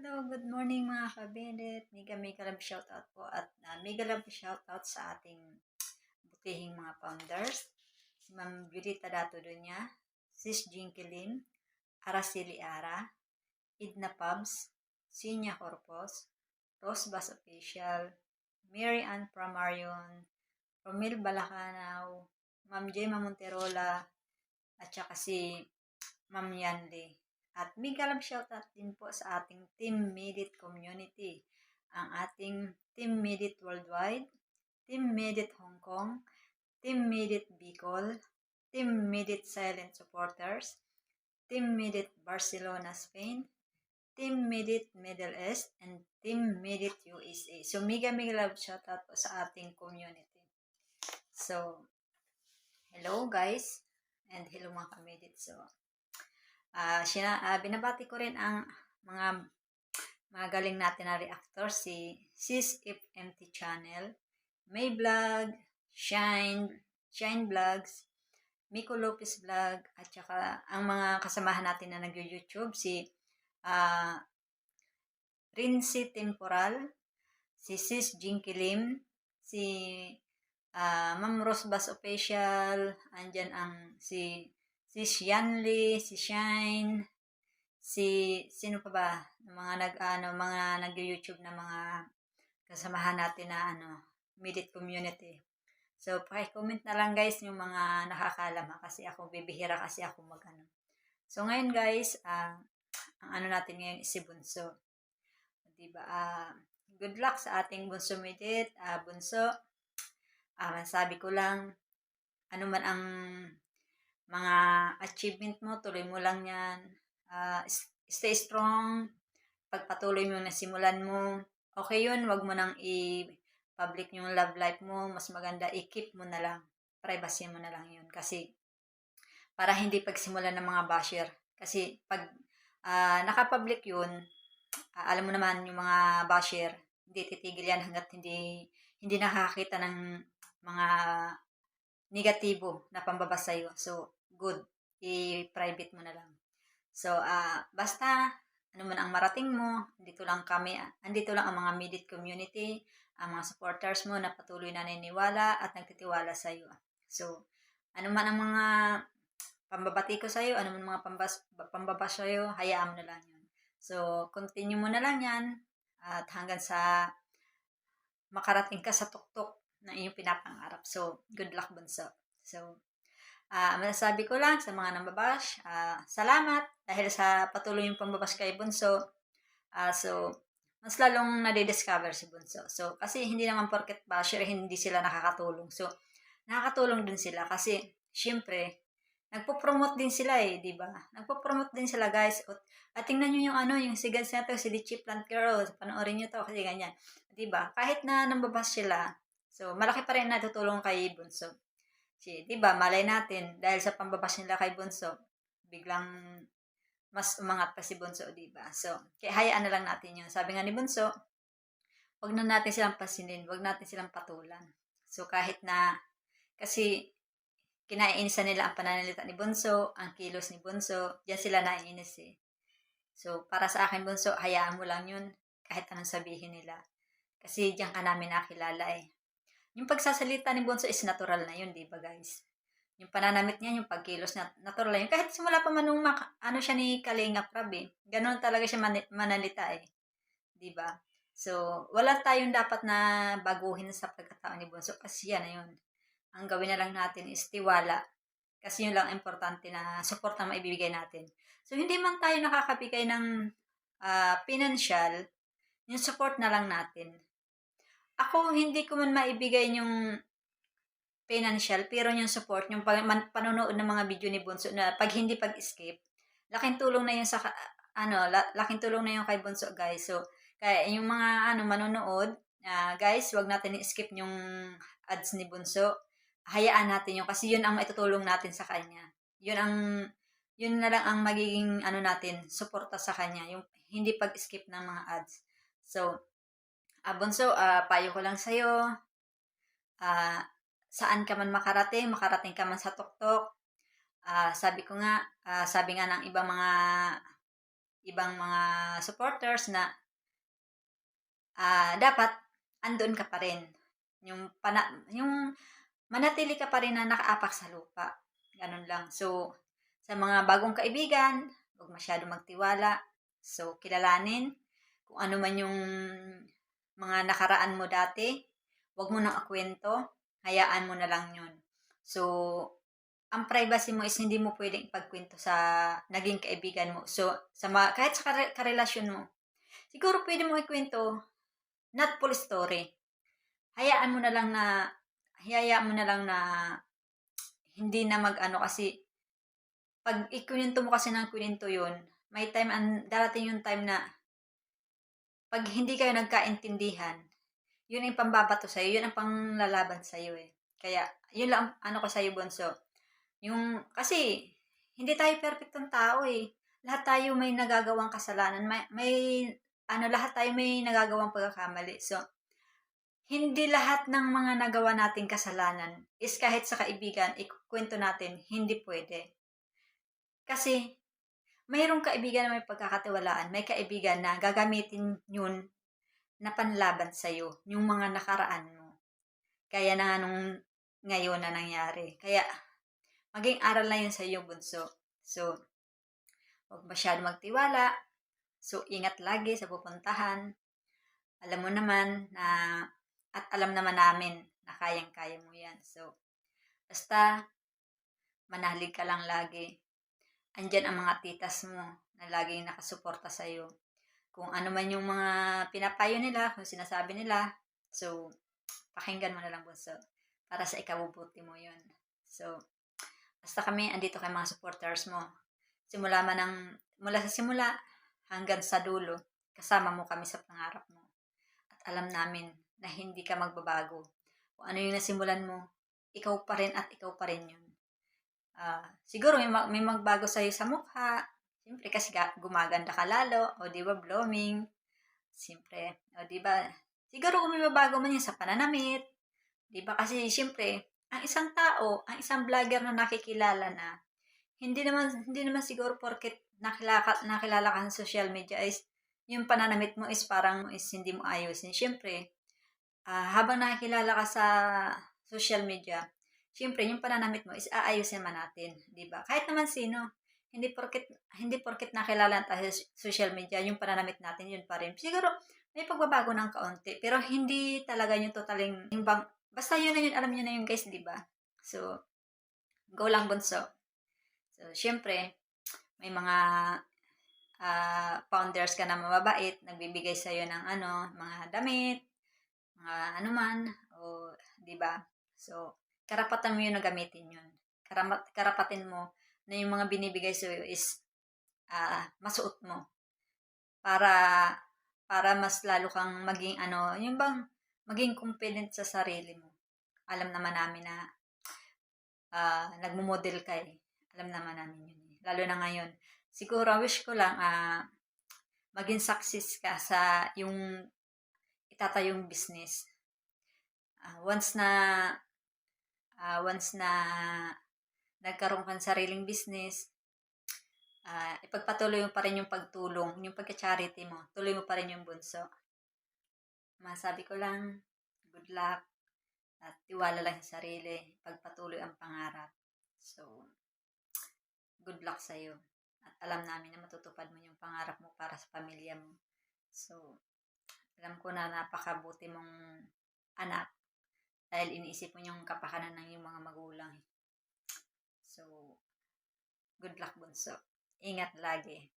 Hello, good morning mga kabinet. Mega love shoutout po at mega love shoutout sa ating butihing mga founders. Si Ma'am Julita Dato Dunya, Sis Jinky Lim, Araceli Ara, Idna Pubs, Sinya Corpos, Rose Bas Official, Mary Ann Pramarion, Romil Balacanaw, Ma'am Gemma Monterola, at saka si Ma'am Yanli. At big love shoutout din po sa ating Team Medit community. Ang ating Team Medit Worldwide, Team Medit Hong Kong, Team Medit Bicol, Team Medit Silent Supporters, Team Medit Barcelona, Spain, Team Medit Middle East, and Team Medit USA. So, mega love shoutout po sa ating community. So, hello guys, and hello mga ka-medit. So, binabati ko rin ang mga galing natin na reactor, si Sis FMT Channel, May Vlog, Shine Vlogs, Miko Lopez Vlog, at saka ang mga kasamahan natin na nag-YouTube, si Rincy Temporal, si Sis Jinky Lim, si Ma'am Rosebas Official, andyan ang si Yanli, si Shine, sino pa ba? Mga nag-YouTube na mga kasamahan natin na Medit community. So, paki-comment na lang guys yung mga nakakalam kasi ako bibihira kasi ako mag-ano. So, ngayon guys, ang natin ngayon is si Bunso. Diba? Good luck sa ating Bunso Medit. Bunso, masabi ko lang, ano man ang mga achievement mo, tuloy mo lang yan. Stay strong. Pagpatuloy mo yung nasimulan mo, okay yun, wag mo nang i-public yung love life mo. Mas maganda, i-keep mo na lang. Privacy mo na lang yun. Kasi, para hindi pagsimulan ng mga basher. Kasi, pag nakapublic yun, alam mo naman yung mga basher, hindi titigil yan hanggat hindi nakakita ng mga negatibo na pambaba sa'yo. So, good. I-private mo na lang. So, basta, ano man ang marating mo, andito lang ang mga Medit community, ang mga supporters mo na patuloy na naniniwala at nagtitiwala sa iyo. So, ano man ang mga pambabati ko sa iyo, ano man ang mga pambaba sa iyo, hayaan mo na lang yun. So, continue mo na lang yan at hanggang sa makarating ka sa tuktok na iyong pinapangarap. So, good luck, Bunso. So, masasabi ko lang sa mga nambabash, salamat dahil sa patuloy yung pambabash kay Bunso. So, mas lalong nadidiscover si Bunso. So, kasi hindi naman porket basher, hindi sila nakakatulong. So, nakakatulong din sila kasi, syempre, nagpo-promote din sila di ba? Nagpo-promote din sila, guys. At tingnan nyo yung sigads na to, si Litchi Plant Girl. Panoorin nyo to kasi ganyan. Di ba? Kahit na nambabash sila, so, malaki pa rin natutulong kay Bunso. Di ba, malay natin, dahil sa pambabas nila kay Bunso, biglang mas umangat pa si Bunso, di ba? So, kaya hayaan na lang natin yun. Sabi nga ni Bunso, wag na natin silang pasinin, wag natin silang patulan. So, kahit na, kasi, kinaiinisan nila ang pananalita ni Bunso, ang kilos ni Bunso, diyan sila naiinis So, para sa akin, Bunso, hayaan mo lang yun, kahit anong sabihin nila. Kasi diyan ka namin nakilala Yung pagsasalita ni Bunso is natural na yun, di ba guys? Yung pananamit niya, yung pagkilos niya, natural na yun. Kahit simula pa man nung siya ni Kalinga Prab Ganon talaga siya manalita Di ba? So, wala tayong dapat na baguhin sa pagkatao ni Bunso kasi yan na yun. Ang gawin na lang natin is tiwala. Kasi yun lang importante na support na maibibigay natin. So, hindi man tayo nakakabigay ng financial, yung support na lang natin. Ako, hindi ko man maibigay yung financial, pero yung support, yung panonood ng mga video ni Bunso na pag hindi pag-skip, laking tulong na yun sa, laking tulong na yun kay Bunso, guys. So, kaya yung mga, manonood, guys, wag natin i-skip yung ads ni Bunso. Hayaan natin yun kasi yun ang maitutulong natin sa kanya. Yun na lang ang magiging, natin, suporta sa kanya, yung hindi pag-skip ng mga ads. So, Bunso, payo ko lang sa'yo, saan ka man makarating ka man sa tuktok, sabi nga ng ibang mga ibang mga supporters na dapat andun ka pa rin. Yung manatili ka pa rin na nakaapak sa lupa. Ganun lang. So, sa mga bagong kaibigan, huwag masyado magtiwala. So, kilalanin kung ano man yung mga nakaraan mo dati. Huwag mo nang akwento. Hayaan mo na lang yun. So, ang privacy mo is hindi mo pwedeng ipagkwento sa naging kaibigan mo. So, kahit sa karelasyon mo, siguro pwede mo ikwento, not full story. Hayaan mo na lang na hindi na mag-ano kasi pag ikwento mo kasi ng kwento yun, may time, darating yung time na pag hindi kayo nagkaintindihan, yun ang pambabato sa'yo, yun ang panglalaban sa'yo eh. Kaya, yun lang ano ko sa'yo, Bonso. Kasi, hindi tayo perfectong tao eh. Lahat tayo may nagagawang kasalanan. Lahat tayo may nagagawang pagkakamali. So, hindi lahat ng mga nagawa nating kasalanan is kahit sa kaibigan, ikukwento natin, hindi pwede. Kasi, mayroong kaibigan na may pagkakatiwalaan, may kaibigan na gagamitin yun na panlaban sa'yo, yung mga nakaraan mo. Kaya na nga nung ngayon na nangyari. Kaya, maging aral na yun sa'yo, Bunso. So, huwag masyado magtiwala. So, ingat lagi sa pupuntahan. Alam mo naman na, at alam naman namin na kayang-kaya mo yan. So, basta, manalig ka lang lagi. Andyan ang mga titas mo na laging nakasuporta sa'yo. Kung ano man yung mga pinapayo nila, kung sinasabi nila, so, pakinggan mo na lang, Bunso. Para sa ikabubuti mo yun. So, basta kami, andito kay mga supporters mo. Mula sa simula hanggang sa dulo, kasama mo kami sa pangarap mo. At alam namin na hindi ka magbabago. Kung ano yung nasimulan mo, ikaw pa rin at ikaw pa rin yun. Siguro may magbago sa'yo sa mukha. Siyempre kasi gumaganda ka lalo. O di ba blooming. Siyempre. O di ba. Siguro kung may mabago man yun sa pananamit. Di ba kasi siyempre, ang isang tao, ang isang vlogger na nakikilala na, hindi naman siguro porket nakilala ka sa social media is yung pananamit mo is parang is hindi mo ayusin. Siyempre, habang nakikilala ka sa social media, siyempre, yung pananamit mo is aayusin man natin, 'di ba? Kahit naman sino, hindi porket nakilala tayo sa social media, yung pananamit natin yun pa rin. Siguro may pagbabago ng kaunti, pero hindi talaga yung totaling basta yun na yun, alam niyo na yun guys, 'di ba? So, go lang, Bunso. So, siyempre, may mga founders ka na mababait, nagbibigay sa'yo ng mga damit, mga anuman, o 'di ba? So, karapatan mo yun na gamitin yun. Karapatin mo na yung mga binibigay sa'yo is masuot mo. Para mas lalo kang maging yung bang maging confident sa sarili mo. Alam naman namin na nagmo-model ka eh. Alam naman namin yun eh. Lalo na ngayon. Siguro, wish ko lang maging success ka sa yung itatayong business. Once na nagkaroon ka ng sariling business, ipagpatuloy mo pa rin yung pagtulong, yung pagka-charity mo, tuloy mo pa rin yung, Bunso. Masabi ko lang, good luck, at tiwala lang sa sarili, pagpatuloy ang pangarap. So, good luck sa'yo. At alam namin na matutupad mo yung pangarap mo para sa pamilya mo. So, alam ko na napakabuti mong anak dahil iniisip mo yung kapakanan ng iyong mga magulang. So, good luck, Bunso. Ingat lagi.